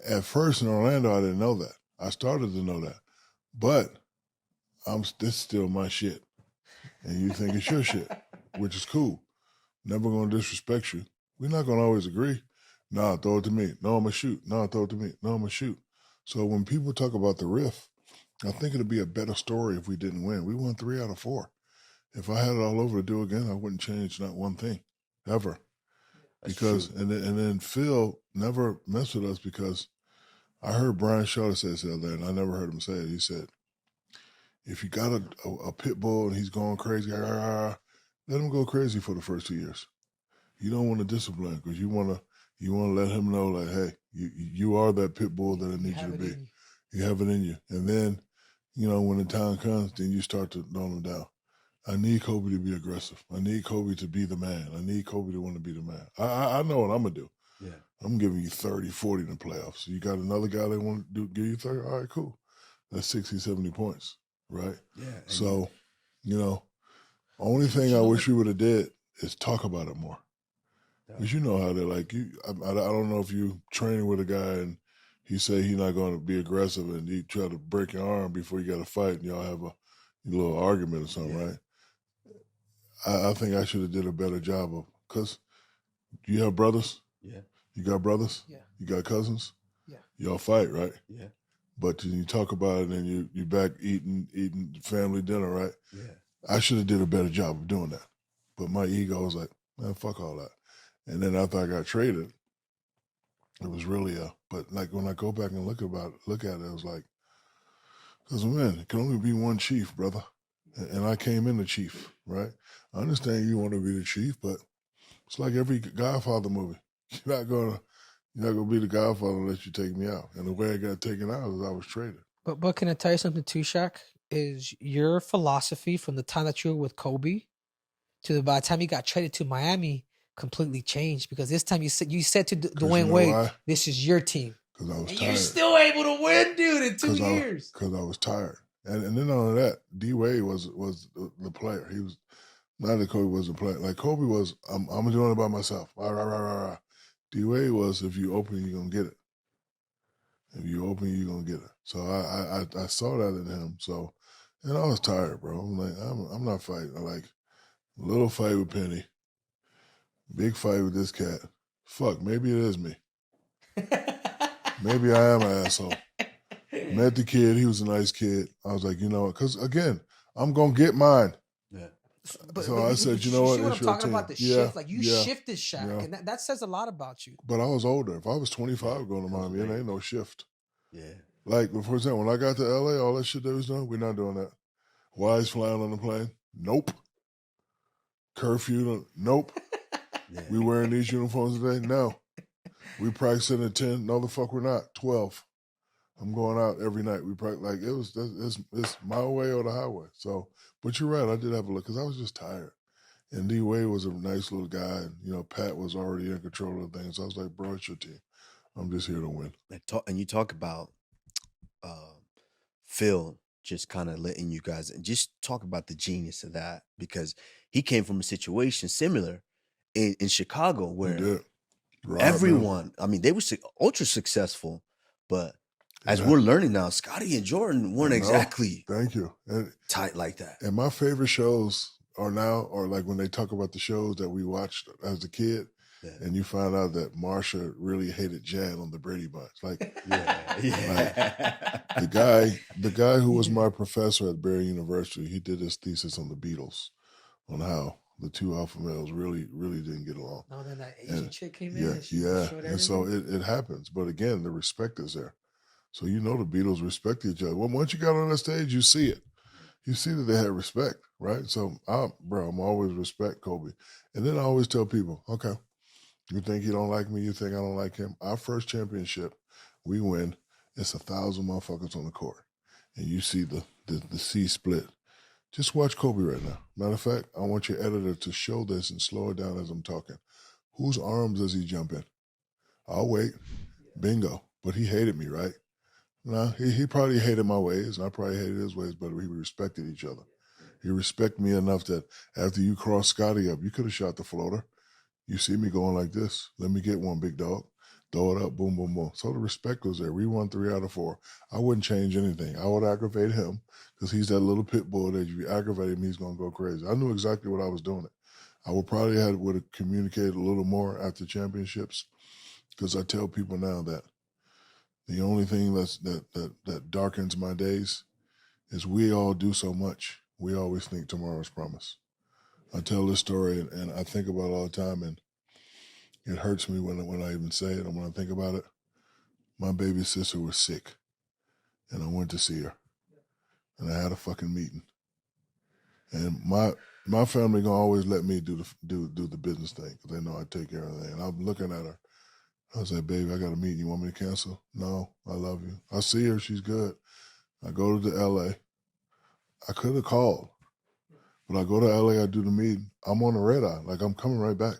At first in Orlando, I didn't know that. I started to know that. But this still my shit. And you think it's your shit, which is cool. Never going to disrespect you. We're not going to always agree. Nah, throw it to me. No, I'm going to shoot. Nah, throw it to me. No, I'm going to shoot. So when people talk about the riff, I think it'd be a better story if we didn't win. We won 3 out of 4. If I had it all over to do again, I wouldn't change not one thing, ever. That's because true. and then Phil never messed with us because I heard Brian Shaw say this the other day, and I never heard him say it. He said, if you got a pit bull and he's going crazy, let him go crazy for the first 2 years. You don't want to discipline because you want to let him know, like, hey, you are that pit bull that I need you to be. You have it in you. And then, when the time comes, then you start to tone him down. I need Kobe to be aggressive. I need Kobe to be the man. I need Kobe to want to be the man. I know what I'm going to do. Yeah. I'm giving you 30, 40 in the playoffs. You got another guy that want to give you 30? All right, cool. That's 60, 70 points, right? Yeah. So, only thing I wish we would have did is talk about it more. Because you know how they're like, I don't know if you training with a guy and he say he's not going to be aggressive and he try to break your arm before you got to fight and y'all have a little argument or something, right? I think I should have did a better job of, because you have brothers? Yeah. You got brothers? Yeah. You got cousins? Yeah. Y'all fight, right? Yeah. But then you talk about it and you back eating family dinner, right? Yeah. I should have did a better job of doing that. But my ego was like, man, fuck all that. And then after I got traded, it was really but like when I go back and look at it, it was like, because man, it can only be one chief, brother. And I came in the chief, right? I understand you want to be the chief, but it's like every Godfather movie. You're not gonna be the Godfather unless you take me out. And the way I got taken out is I was traded. But can I tell you something too, Shaq? Is your philosophy from the time that you were with Kobe to by the time you got traded to Miami completely changed? Because this time you said to Dwayne Wade, this is your team. Because I was tired. You're still able to win, dude, in 2 years. Because I was tired. And then on that, D Wade was the player. He was not that Kobe was the player. Like Kobe was, I'm doing it by myself. Rah, rah, rah, rah, rah. D Wade was, if you open, you're gonna get it. If you open, you're gonna get it. So I saw that in him. So, and I was tired, bro. I'm like, I'm not fighting. I like little fight with Penny, big fight with this cat. Fuck, maybe it is me. Maybe I am an asshole. Met the kid. He was a nice kid. I was like, you know what? Because, again, I'm going to get mine. Yeah. So I said, you know you what? see what It's I'm your talking team. about? The Yeah, shift. Like, you yeah, shifted Shaq. yeah. And that says a lot about you. But I was older. If I was 25 going to Miami, it ain't no shift. Yeah. Like, for example, when I got to LA, all that shit they was doing, we're not doing that. Why is flying on the plane? Nope. Curfew? Nope. Yeah. We wearing these uniforms today? No. We practicing at 10? No, the fuck we're not. 12. I'm going out every night. We practice like it's my way or the highway. So, but you're right. I did have a look because I was just tired. And D Wade was a nice little guy, and you know Pat was already in control of things. So I was like, bro, it's your team. I'm just here to win. And you talk about Phil just kind of letting you guys, and just talk about the genius of that, because he came from a situation similar in Chicago He where did. everyone, I mean, they were ultra successful, but as Yeah. we're learning now, Scotty and Jordan weren't I know. exactly Thank you. And tight like that. And my favorite shows are like when they talk about the shows that we watched as a kid, Yeah. and you find out that Marsha really hated Jan on the Brady Bunch. Like, Yeah. like the guy who was my professor at Barry University, he did his thesis on the Beatles, on how the two alpha males really, really didn't get along. No, then that Asian chick came in. Yeah, And she yeah. showed And so everything. it happens. But again, the respect is there. So you know the Beatles respect each other. Well, once you got on that stage, you see it. You see that they had respect, right? So, I'm always respect Kobe. And then I always tell people, okay, you think you don't like me, you think I don't like him. Our first championship, we win. It's 1,000 motherfuckers on the court. And you see the C split. Just watch Kobe right now. Matter of fact, I want your editor to show this and slow it down as I'm talking. Whose arms does he jump in? I'll wait. Bingo. But he hated me, right? No, he probably hated my ways, and I probably hated his ways, but we respected each other. He respected me enough that after you crossed Scotty up, you could have shot the floater. You see me going like this. Let me get one, big dog. Throw it up, boom, boom, boom. So the respect was there. We won 3 out of 4. I wouldn't change anything. I would aggravate him because he's that little pit bull that if you aggravate him, he's going to go crazy. I knew exactly what I was doing. I would probably would have communicated a little more after championships, because I tell people now that the only thing that darkens my days is we all do so much. We always think tomorrow's promise. I tell this story and I think about it all the time, and it hurts me when I even say it and when I think about it. My baby sister was sick, and I went to see her, and I had a fucking meeting. And my family gonna always let me do the business thing because they know I take care of everything. And I'm looking at her. I was like, baby, I got a meeting. You want me to cancel? No, I love you. I see her. She's good. I go to the LA. I could have called, but I go to LA. I do the meeting. I'm on the red eye. Like, I'm coming right back.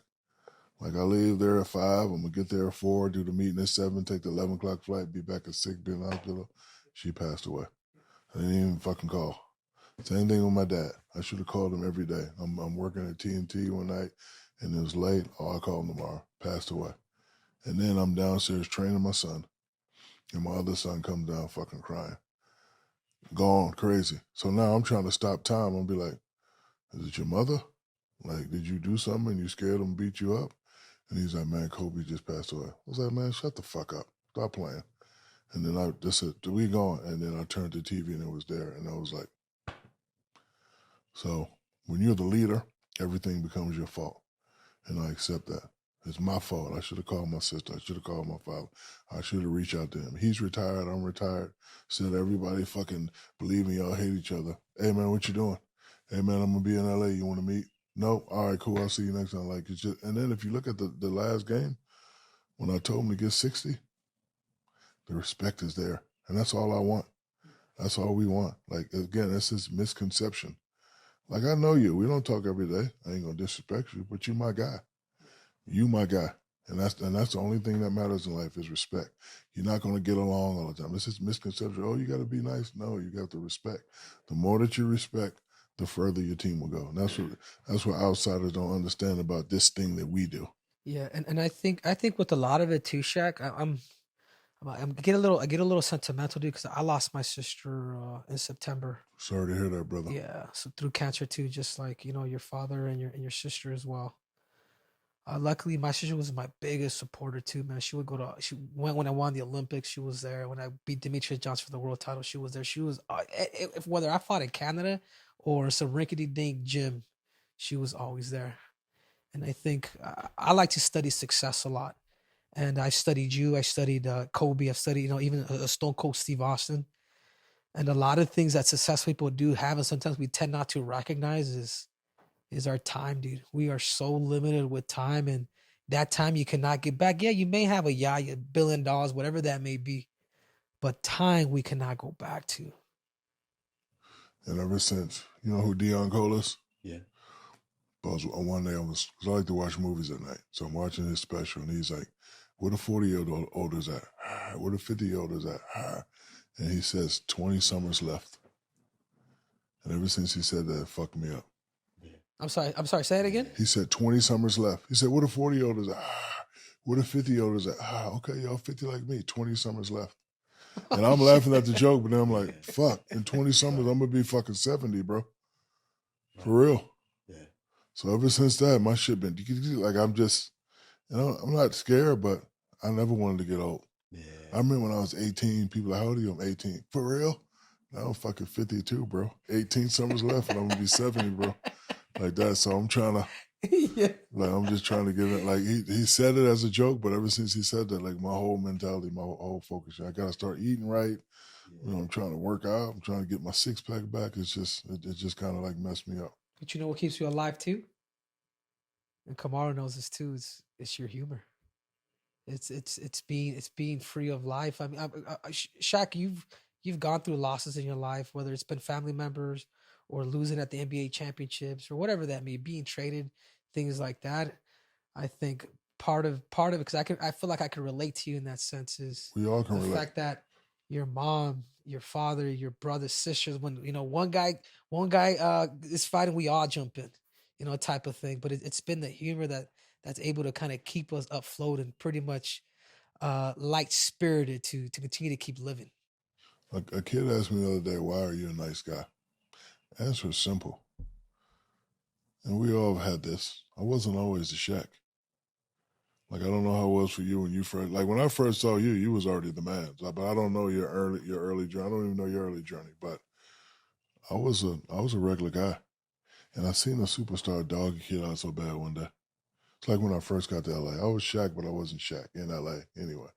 Like, I leave there at 5. I'm going to get there at 4, do the meeting at 7, take the 11 o'clock flight, be back at 6, be in the hospital. She passed away. I didn't even fucking call. Same thing with my dad. I should have called him every day. I'm working at TNT one night, and it was late. Oh, I'll call him tomorrow. Passed away. And then I'm downstairs training my son, and my other son comes down fucking crying. Gone, crazy. So now I'm trying to stop time. I'll be like, is it your mother? Like, did you do something and you scared him, beat you up? And he's like, man, Kobe just passed away. I was like, man, shut the fuck up. Stop playing. And then I just said, we going? And then I turned the TV and it was there. And I was like, so when you're the leader, everything becomes your fault. And I accept that. It's my fault. I should have called my sister. I should have called my father. I should have reached out to him. He's retired. I'm retired. Said everybody fucking believe me. Y'all hate each other. Hey, man, what you doing? Hey, man, I'm going to be in L.A. You want to meet? No? All right, cool. I'll see you next time. Like, it's just, and then if you look at the last game, when I told him to get 60, the respect is there. And that's all I want. That's all we want. Like, again, that's this misconception. Like, I know you. We don't talk every day. I ain't going to disrespect you, but you my guy. You my guy. And that's the only thing that matters in life is respect. You're not going to get along all the time. This is misconception. Oh, you got to be nice. No, you got to respect. The more that you respect, the further your team will go. And that's what outsiders don't understand about this thing that we do. Yeah, and I think with a lot of it too, Shaq, I get a little sentimental, dude, because I lost my sister in September. Sorry to hear that, brother. Yeah, so through cancer too, just like your father and your sister as well. Luckily, my sister was my biggest supporter too, man. She would go to. She went when I won the Olympics. She was there when I beat Demetrius Johnson for the world title. She was there. She was if whether I fought in Canada or some rinkety-dink gym, she was always there. And I think I like to study success a lot. And I studied you. I studied Kobe. I've studied even Stone Cold Steve Austin. And a lot of things that successful people do have, and sometimes we tend not to recognize is our time, dude. We are so limited with time, and that time you cannot get back. Yeah, you may have $1 billion, whatever that may be, but time we cannot go back to. And ever since, you know who Dion Cole is? Yeah. But one day because I like to watch movies at night. So I'm watching his special, and he's like, where the 40-year-old is at? Where the 50-year-old is at? And he says, 20 summers left. And ever since he said that, it fucked me up. I'm sorry, say it again? He said 20 summers left. He said, where the 40-year-old is at? Where the 50-year-old is at? Okay, y'all 50 like me, 20 summers left. And I'm laughing at the joke, but then I'm like, fuck, in 20 summers, I'm going to be fucking 70, bro. For real. Yeah. So ever since that, my shit been, like, I'm just, I'm not scared, but I never wanted to get old. Yeah. I remember when I was 18, people were like, how old are you? I'm 18. For real? Now I'm fucking 52, bro. 18 summers left and I'm going to be 70, bro. Like that. So I'm trying to, like, I'm just trying to get it. Like, he said it as a joke, but ever since he said that, like, my whole mentality, my whole focus, I got to start eating right. I'm trying to work out. I'm trying to get my six-pack back. It's just, it just kind of, like, messed me up. But you know what keeps you alive, too? And Kamaru knows this, too. It's your humor. It's being free of life. I mean, Shaq, you've gone through losses in your life, whether it's been family members or losing at the NBA championships or whatever that may be, being traded, things like that. I think part of it, because I feel like I can relate to you in that sense, is we all can the relate. fact that your mom, your father, your brothers, sisters, when one guy is fighting, we all jump in, type of thing. But it's been the humor that's able to kind of keep us afloat and pretty much light spirited to continue to keep living. A kid asked me the other day, why are you a nice guy? Answer is simple. And we all have had this. I wasn't always a Shaq. Like, I don't know how it was for you when you first, like, when I first saw you, you was already the man. But I don't know your early journey. I don't even know your early journey. But I was a regular guy. And I seen a superstar dog a kid out so bad one day. It's like when I first got to LA. I was Shaq, but I wasn't Shaq in LA anyway.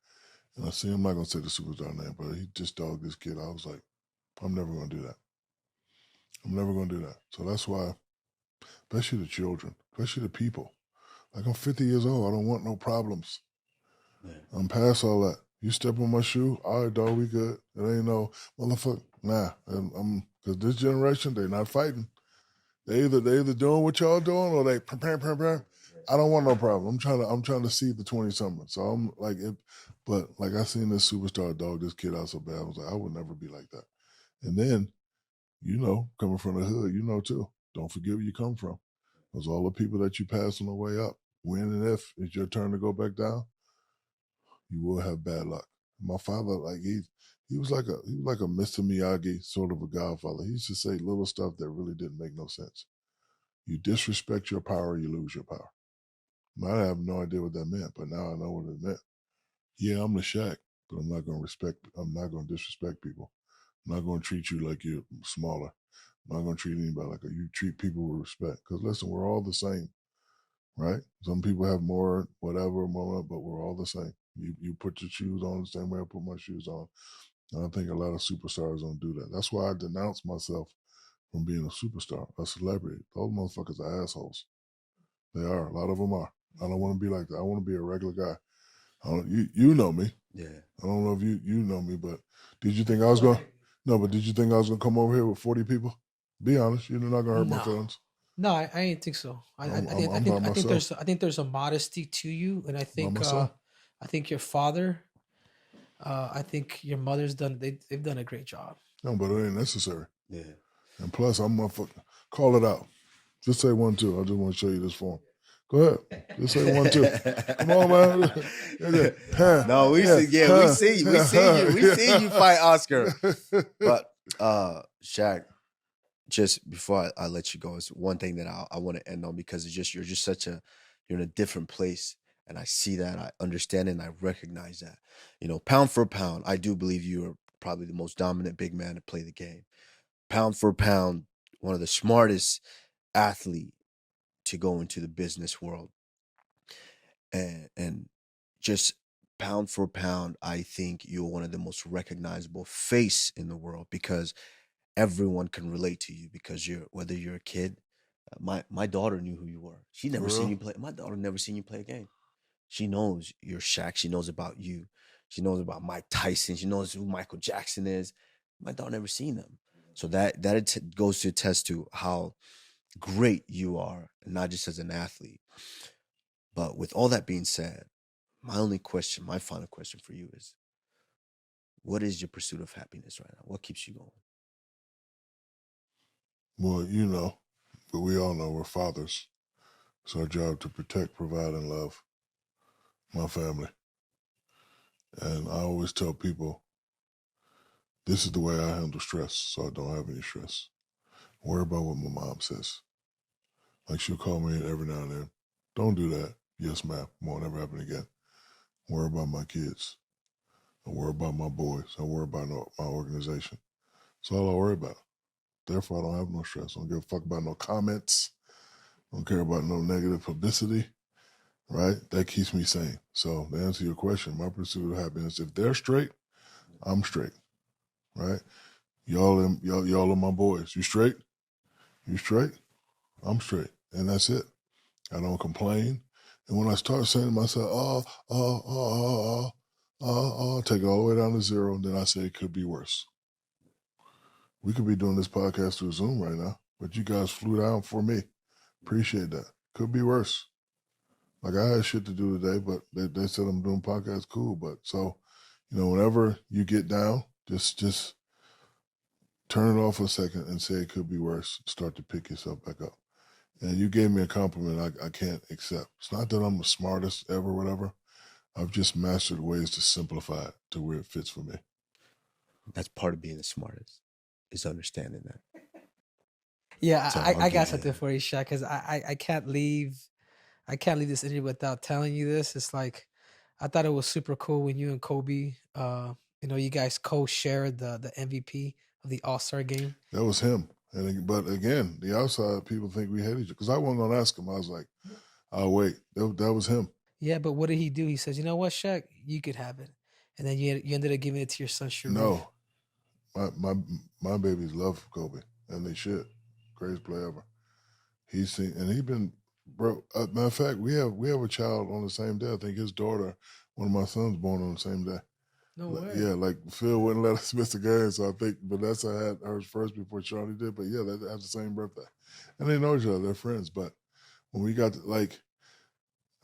And I see, I'm not going to say the superstar name, but he just dogged this kid. I was like, I'm never going to do that. I'm never going to do that. So that's why, especially the children, especially the people. Like, I'm 50 years old. I don't want no problems. Yeah. I'm past all that. You step on my shoe, all right, dog, we good. It ain't no motherfucker. Nah, because this generation, they not fighting. They either doing what y'all doing or they prepare. I don't want no problem. I'm trying to see the 20-something. So I'm like, but like I seen this superstar dog this kid out so bad. I was like, I would never be like that. And then, coming from the hood, too. Don't forget where you come from. Because all the people that you pass on the way up, when and if it's your turn to go back down, you will have bad luck. My father, like he was like a Mr. Miyagi sort of a godfather. He used to say little stuff that really didn't make no sense. You disrespect your power, you lose your power. I have no idea what that meant, but now I know what it meant. Yeah, I'm the Shaq, but I'm not going to disrespect people. I'm not going to treat you like you're smaller. I'm not going to treat anybody like you treat people with respect. Because listen, we're all the same, right? Some people have more, whatever, but we're all the same. You put your shoes on the same way I put my shoes on. And I think a lot of superstars don't do that. That's why I denounce myself from being a superstar, a celebrity. Those motherfuckers are assholes. They are. A lot of them are. I don't want to be like that. I want to be a regular guy. You know me. Yeah. I don't know if you know me, but did you think I was going? No, but did you think I was going to come over here with 40 people? Be honest. You're not going to hurt my feelings. No, I didn't think so. I think there's a modesty to you, and I think your father, I think your mother's they've done a great job. No, but it ain't necessary. Yeah. And plus, I'm motherfucking call it out. Just say 1, 2. I just want to show you this form. Go ahead. Just say 1, 2. Come on, man. No, we see you fight Oscar. But Shaq, just before I let you go, it's one thing that I want to end on because you're just such a You're in a different place. And I see that, I understand it, and I recognize that. Pound for pound, I do believe you are probably the most dominant big man to play the game. Pound for pound, one of the smartest athlete to go into the business world. And just pound for pound, I think you're one of the most recognizable face in the world because everyone can relate to you because whether you're a kid. My daughter knew who you were. She never seen you play. My daughter never seen you play a game. She knows you're Shaq. She knows about you. She knows about Mike Tyson. She knows who Michael Jackson is. My daughter never seen them. So that goes to attest to how great you are, not just as an athlete. But with all that being said, my final question for you is, what is your pursuit of happiness right now? What keeps you going? Well, but we all know we're fathers. It's our job to protect, provide, and love my family. And I always tell people, this is the way I handle stress, so I don't have any stress. Worry about what my mom says. Like, she'll call me every now and then. Don't do that. Yes, ma'am. Won't ever happen again. Worry about my kids. I worry about my boys. I worry about my organization. That's all I worry about. Therefore, I don't have no stress. I don't give a fuck about no comments. I don't care about no negative publicity. Right? That keeps me sane. So to answer your question, my pursuit of happiness, if they're straight, I'm straight. Right? Y'all are my boys. You straight? You straight? I'm straight. And that's it. I don't complain. And when I start saying to myself, take it all the way down to zero, then I say it could be worse. We could be doing this podcast through Zoom right now, but you guys flew down for me. Appreciate that. Could be worse. Like, I had shit to do today, but they said I'm doing podcasts, cool. But so, whenever you get down, just turn it off for a second and say it could be worse. Start to pick yourself back up. And you gave me a compliment I can't accept. It's not that I'm the smartest ever, whatever. I've just mastered ways to simplify it to where it fits for me. That's part of being the smartest, is understanding that. Yeah, So I got something for you, Shaq, because I can't leave this interview without telling you this. It's like, I thought it was super cool when you and Kobe, you guys co-shared the MVP of the All-Star game. That was him. But again, the outside people think we hate each other. Because I wasn't going to ask him. I was like, oh, wait, that was him. Yeah, but what did he do? He says, you know what, Shaq? You could have it. And then you ended up giving it to your son, Sharif. No. My babies love Kobe. And they should. Greatest player ever. He's been, bro. Matter of fact, we have a child on the same day. I think his daughter, one of my sons, born on the same day. No way. Yeah, like Phil wouldn't let us miss the game, so I think Vanessa had hers first before Charlie did. But yeah, they have the same birthday, and they know each other. They're friends. But when we got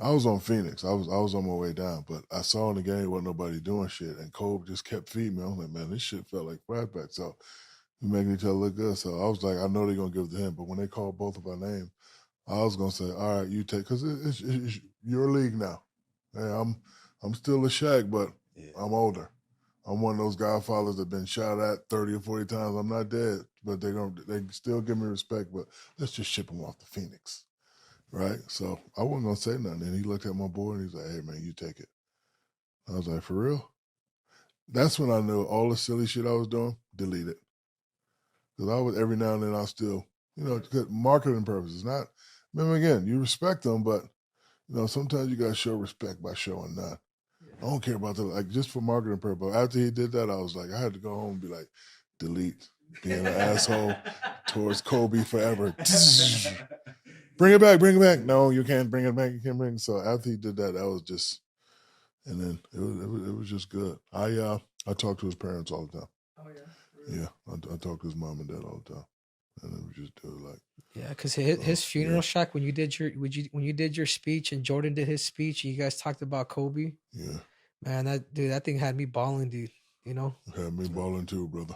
I was on Phoenix. I was on my way down, but I saw in the game wasn't nobody doing shit, and Kobe just kept feeding me. I was like, man, this shit felt like flashback. So we making each other look good. So I was like, I know they're gonna give it to him, but when they called both of our names, I was gonna say, all right, you take, because it's your league now. Hey, I'm still a Shaq, but yeah. I'm older. I'm one of those godfathers that been shot at 30 or 40 times. I'm not dead, but they still give me respect. But let's just ship him off to Phoenix, right? So I wasn't gonna say nothing. And he looked at my boy and he's like, "Hey man, you take it." I was like, "For real?" That's when I knew all the silly shit I was doing, delete it. Because I was, every now and then, I still, marketing purposes. Not, remember again, you respect them, but sometimes you gotta show respect by showing none. I don't care about that. Like, just for marketing purpose. After he did that, I was like, I had to go home and be like, delete, being an asshole towards Kobe forever. Bring it back. No, you can't bring it back. You can't bring it. So after he did that, that was just, and then it was just good. I talk to his parents all the time. Oh yeah. Yeah, I talk to his mom and dad all the time, and then we just do it like. Yeah, because his funeral, Shaq, when you did your speech and Jordan did his speech, and you guys talked about Kobe. Yeah. Man, that thing had me balling, dude. Had me balling too, brother.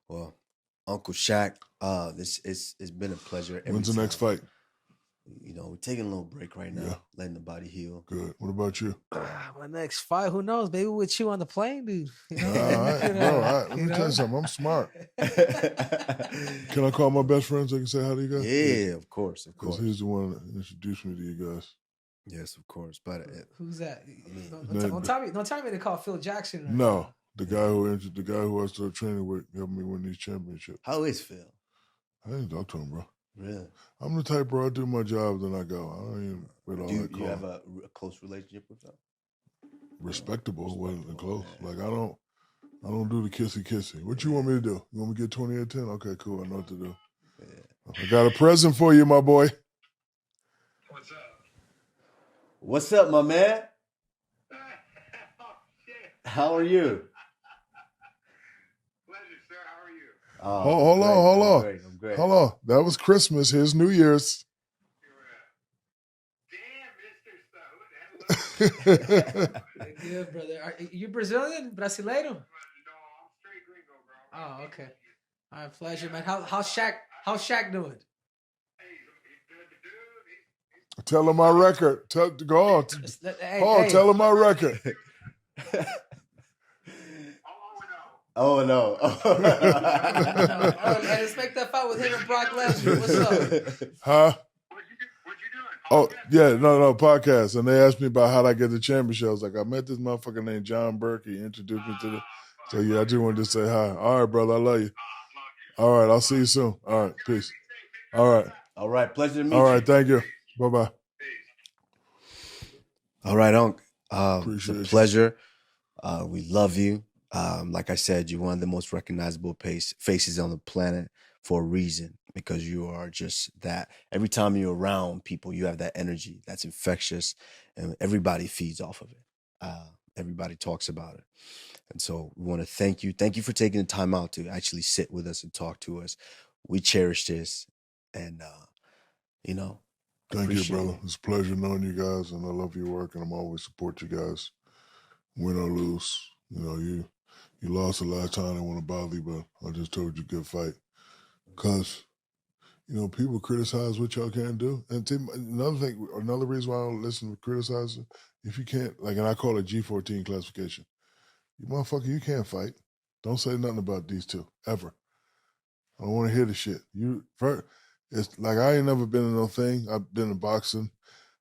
Well, Uncle Shaq, it's been a pleasure. When's the next fight? We're taking a little break right now, letting the body heal. Good. What about you? My next fight, who knows? Maybe with you on the plane, dude. All right, bro. All right. Let me tell you something. I'm smart. Can I call my best friend so I can say hi to you guys? Yeah, of course. Because he's the one that introduced me to you guys. Yes, of course. But Who's that? mean, Don't tell me they call Phil Jackson. Right No, now. the guy who I started training with helped me win these championships. how is Phil? I didn't talk to him, bro. Really? I'm the type, bro. I do my job, then I go. I don't even with all that Do you call. have a close relationship with him? Respectable, wasn't close. Yeah. Like I don't do the kissy. What you want me to do? You want me to get 20 out of 10? Okay, cool. I know what to do. Yeah. I got a present for you, my boy. What's up? What's up, my man? Oh, shit. How are you? Pleasure, sir. How are you? Oh, Hold on. I'm great. Hold on. That was Christmas. Here's New Year's. Damn, Mr. Hello. Good, brother. Are you Brazilian? Brasileiro? No, I'm straight gringo, bro. Oh, okay. All right, pleasure, man. How's Shaq doing? Hey, he's good to do. Tell him my record. Go on. Tell him my record. Oh no! And let's make that fight with him and Brock Lesnar. What's up? Huh? What you doing? Oh, yeah, no, podcast. And they asked me about how'd I get the championship. I was like, I met this motherfucker named John Burke. He introduced me to the. So, yeah, I just wanted to say hi. All right, brother. I love you. All right, I'll see you soon. All right, peace. All right. Pleasure to meet you. All right, thank you. Bye-bye. All right, Unc. It's a Appreciate you. pleasure. We love you. Like I said, you're one of the most recognizable faces on the planet for a reason, because you are just that. Every time you're around people, you have that energy that's infectious, and everybody feeds off of it. Everybody talks about it. And so we want to thank you. Thank you for taking the time out to actually sit with us and talk to us. We cherish this, and Thank you, brother. it. It's a pleasure knowing you guys, and I love your work, and I'm always support you guys, win or lose. You know, you lost a lot of time. I don't want to bother you, but I just told you good fight. Because, people criticize what y'all can't do. And another reason why I don't listen to criticizing, if you can't, and I call it G14 classification. You motherfucker, you can't fight. Don't say nothing about these two, ever. I don't want to hear the shit. It's like I ain't never been in no thing. I've been in boxing.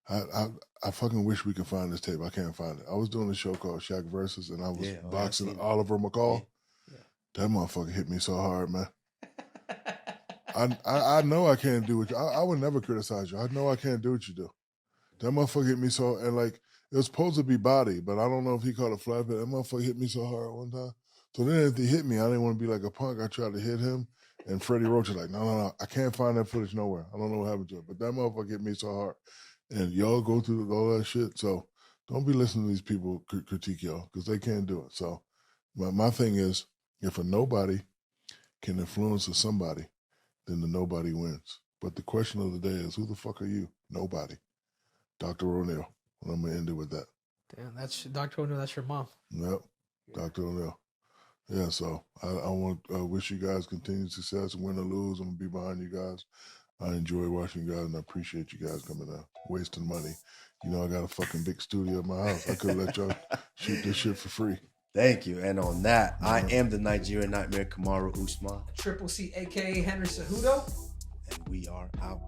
I fucking wish we could find this tape. I can't find it. I was doing a show called Shaq Versus, and I was boxing Oliver McCall. Yeah. That motherfucker hit me so hard, man. I know I can't do it. I would never criticize you. I know I can't do what you do. That motherfucker hit me so, and it was supposed to be body, but I don't know if he caught a flat, but that motherfucker hit me so hard one time. So then if he hit me, I didn't want to be like a punk. I tried to hit him, and Freddie Roach was like, no, I can't find that footage nowhere. I don't know what happened to it, but that motherfucker hit me so hard. And y'all go through all that shit, so don't be listening to these people critique y'all, because they can't do it. So my thing is, if a nobody can influence a somebody, then the nobody wins. But the question of the day is, who the fuck are you? Nobody. Dr. O'Neal. And I'm going to end it with that. Damn, that's Dr. O'Neal. That's your mom. Yep. Dr. O'Neal. Yeah, so I want to wish you guys continued success, win or lose. I'm going to be behind you guys. I enjoy watching you guys, and I appreciate you guys coming out, wasting money. I got a fucking big studio in my house. I could let y'all shoot this shit for free. Thank you. And on that, I am the Nigerian Nightmare, Kamaru Usman. Triple C, a.k.a. Henry Cejudo. And we are out.